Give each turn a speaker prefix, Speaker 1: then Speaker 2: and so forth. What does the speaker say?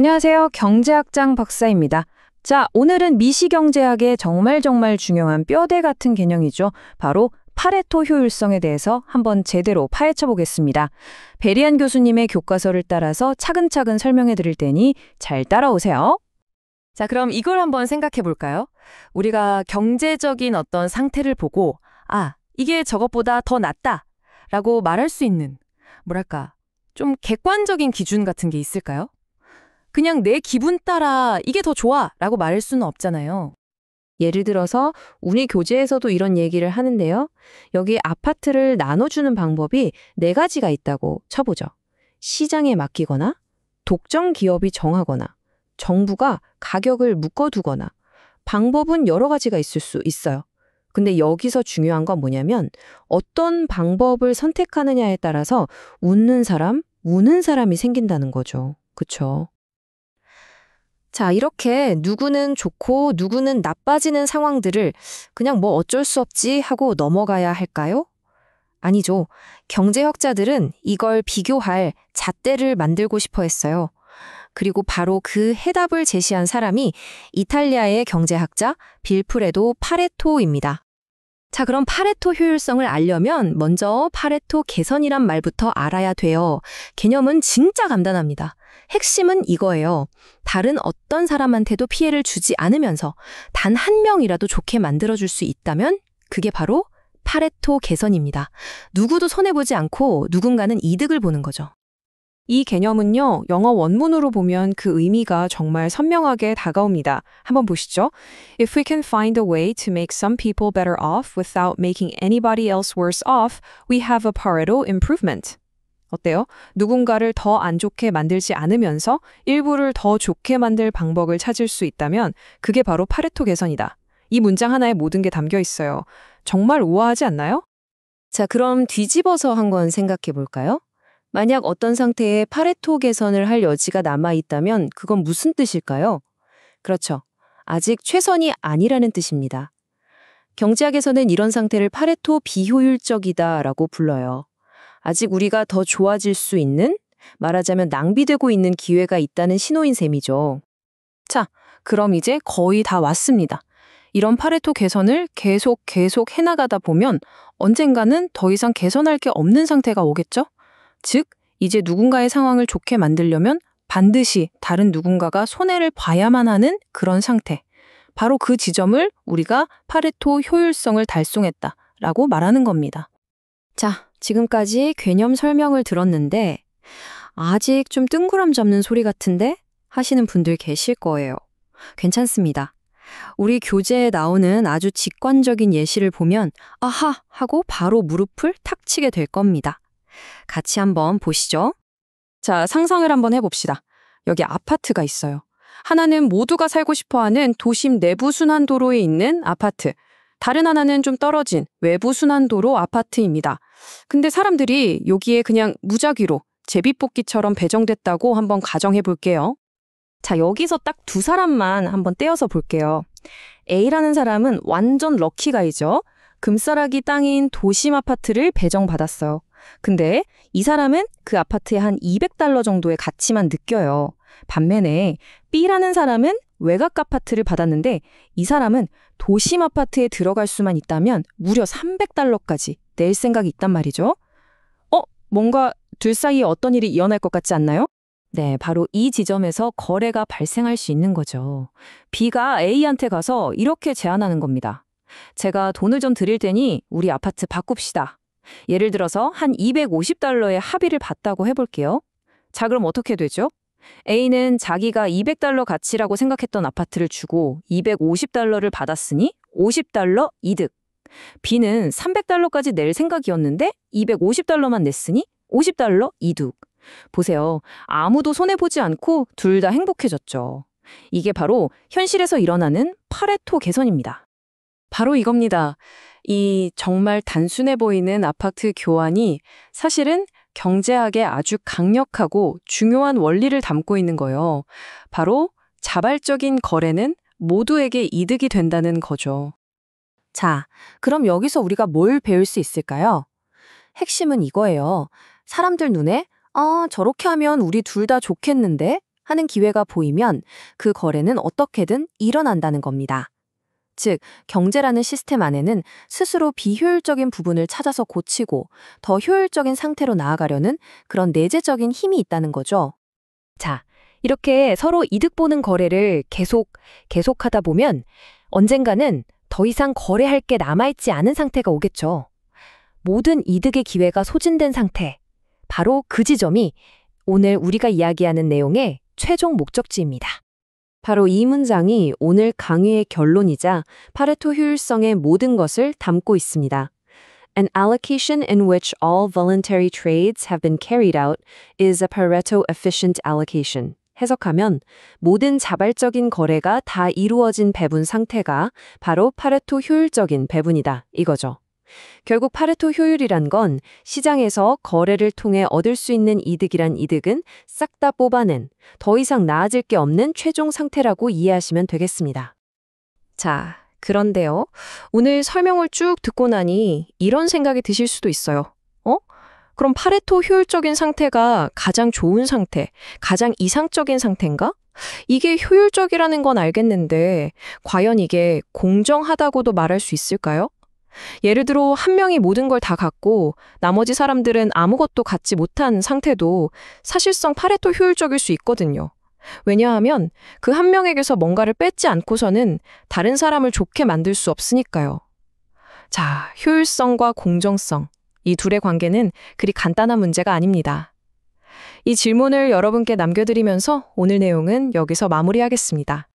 Speaker 1: 안녕하세요. 경제학장 박사입니다. 자, 오늘은 미시경제학의 정말 중요한 뼈대 같은 개념이죠. 바로 파레토 효율성에 대해서 한번 제대로 파헤쳐 보겠습니다. 베리안 교수님의 교과서를 따라서 차근차근 설명해 드릴 테니 잘 따라오세요. 자, 그럼 이걸 한번 생각해 볼까요? 우리가 경제적인 어떤 상태를 보고 이게 저것보다 더 낫다 라고 말할 수 있는 뭐랄까 좀 객관적인 기준 같은 게 있을까요? 그냥 내 기분 따라 이게 더 좋아 라고 말할 수는 없잖아요. 예를 들어서 우리 교재에서도 이런 얘기를 하는데요. 여기 아파트를 나눠주는 방법이 4가지가 있다고 쳐보죠. 시장에 맡기거나, 독점 기업이 정하거나, 정부가 가격을 묶어두거나, 방법은 여러 가지가 있을 수 있어요. 근데 여기서 중요한 건 뭐냐면 어떤 방법을 선택하느냐에 따라서 웃는 사람, 우는 사람이 생긴다는 거죠. 그쵸? 자, 이렇게 누구는 좋고 누구는 나빠지는 상황들을 그냥 뭐 어쩔 수 없지 하고 넘어가야 할까요? 아니죠. 경제학자들은 이걸 비교할 잣대를 만들고 싶어 했어요. 그리고 바로 그 해답을 제시한 사람이 이탈리아의 경제학자 빌프레도 파레토입니다. 자, 그럼 파레토 효율성을 알려면 먼저 파레토 개선이란 말부터 알아야 돼요. 개념은 진짜 간단합니다. 핵심은 이거예요. 다른 어떤 사람한테도 피해를 주지 않으면서 단 한 명이라도 좋게 만들어줄 수 있다면 그게 바로 파레토 개선입니다. 누구도 손해보지 않고 누군가는 이득을 보는 거죠. 이 개념은요, 영어 원문으로 보면 그 의미가 정말 선명하게 다가옵니다. 한번 보시죠. If we can find a way to make some people better off without making anybody else worse off, we have a Pareto improvement. 어때요? 누군가를 더 안 좋게 만들지 않으면서 일부를 더 좋게 만들 방법을 찾을 수 있다면 그게 바로 파레토 개선이다. 이 문장 하나에 모든 게 담겨 있어요. 정말 우아하지 않나요? 자, 그럼 뒤집어서 한번 생각해 볼까요? 만약 어떤 상태에 파레토 개선을 할 여지가 남아있다면 그건 무슨 뜻일까요? 그렇죠. 아직 최선이 아니라는 뜻입니다. 경제학에서는 이런 상태를 파레토 비효율적이다라고 불러요. 아직 우리가 더 좋아질 수 있는, 말하자면 낭비되고 있는 기회가 있다는 신호인 셈이죠. 자, 그럼 이제 거의 다 왔습니다. 이런 파레토 개선을 계속 해나가다 보면 언젠가는 더 이상 개선할 게 없는 상태가 오겠죠? 즉, 이제 누군가의 상황을 좋게 만들려면 반드시 다른 누군가가 손해를 봐야만 하는 그런 상태. 바로 그 지점을 우리가 파레토 효율성을 달성했다라고 말하는 겁니다. 자, 지금까지 개념 설명을 들었는데 아직 좀 뜬구름 잡는 소리 같은데 하시는 분들 계실 거예요. 괜찮습니다. 우리 교재에 나오는 아주 직관적인 예시를 보면 아하 하고 바로 무릎을 탁 치게 될 겁니다. 같이 한번 보시죠. 자, 상상을 한번 해봅시다. 여기 아파트가 있어요. 하나는 모두가 살고 싶어하는 도심 내부 순환도로에 있는 아파트. 다른 하나는 좀 떨어진 외부 순환도로 아파트입니다. 근데 사람들이 여기에 그냥 무작위로 제비뽑기처럼 배정됐다고 한번 가정해 볼게요. 자, 여기서 딱 2사람만 한번 떼어서 볼게요. A라는 사람은 완전 럭키가이죠. 금싸라기 땅인 도심 아파트를 배정받았어요. 근데 이 사람은 그 아파트에 한 $200 정도의 가치만 느껴요. 반면에 B라는 사람은 외곽 아파트를 받았는데 이 사람은 도심 아파트에 들어갈 수만 있다면 무려 $300까지 낼 생각이 있단 말이죠. 뭔가 둘 사이에 어떤 일이 일어날 것 같지 않나요? 네, 바로 이 지점에서 거래가 발생할 수 있는 거죠. B가 A한테 가서 이렇게 제안하는 겁니다. 제가 돈을 좀 드릴 테니 우리 아파트 바꿉시다. 예를 들어서 한 $250의 합의를 봤다고 해볼게요. 자, 그럼 어떻게 되죠? A는 자기가 $200 가치라고 생각했던 아파트를 주고 $250를 받았으니 $50 이득. B는 $300까지 낼 생각이었는데 $250만 냈으니 $50 이득. 보세요. 아무도 손해보지 않고 둘 다 행복해졌죠. 이게 바로 현실에서 일어나는 파레토 개선입니다. 바로 이겁니다. 이 정말 단순해 보이는 아파트 교환이 사실은 경제학의 아주 강력하고 중요한 원리를 담고 있는 거예요. 바로 자발적인 거래는 모두에게 이득이 된다는 거죠. 자, 그럼 여기서 우리가 뭘 배울 수 있을까요? 핵심은 이거예요. 사람들 눈에 저렇게 하면 우리 둘 다 좋겠는데?
Speaker 2: 하는 기회가 보이면 그 거래는 어떻게든 일어난다는 겁니다. 즉, 경제라는 시스템 안에는 스스로 비효율적인 부분을 찾아서 고치고 더 효율적인 상태로 나아가려는 그런 내재적인 힘이 있다는 거죠.
Speaker 1: 자, 이렇게 서로 이득 보는 거래를 계속하다 보면 언젠가는 더 이상 거래할 게 남아있지 않은 상태가 오겠죠. 모든 이득의 기회가 소진된 상태. 바로 그 지점이 오늘 우리가 이야기하는 내용의 최종 목적지입니다.
Speaker 2: 바로 이 문장이 오늘 강의의 결론이자 파레토 효율성의 모든 것을 담고 있습니다. An allocation in which all voluntary trades have been carried out is a Pareto efficient allocation. 해석하면 모든 자발적인 거래가 다 이루어진 배분 상태가 바로 파레토 효율적인 배분이다. 이거죠. 결국 파레토 효율이란 건 시장에서 거래를 통해 얻을 수 있는 이득이란 이득은 싹 다 뽑아낸 더 이상 나아질 게 없는 최종 상태라고 이해하시면 되겠습니다.
Speaker 1: 자, 그런데요. 오늘 설명을 쭉 듣고 나니 이런 생각이 드실 수도 있어요. 그럼 파레토 효율적인 상태가 가장 좋은 상태, 가장 이상적인 상태인가? 이게 효율적이라는 건 알겠는데 과연 이게 공정하다고도 말할 수 있을까요? 예를 들어 한 명이 모든 걸 다 갖고 나머지 사람들은 아무것도 갖지 못한 상태도 사실상 파레토 효율적일 수 있거든요. 왜냐하면 그 한 명에게서 뭔가를 뺏지 않고서는 다른 사람을 좋게 만들 수 없으니까요. 자, 효율성과 공정성. 이 둘의 관계는 그리 간단한 문제가 아닙니다. 이 질문을 여러분께 남겨드리면서 오늘 내용은 여기서 마무리하겠습니다.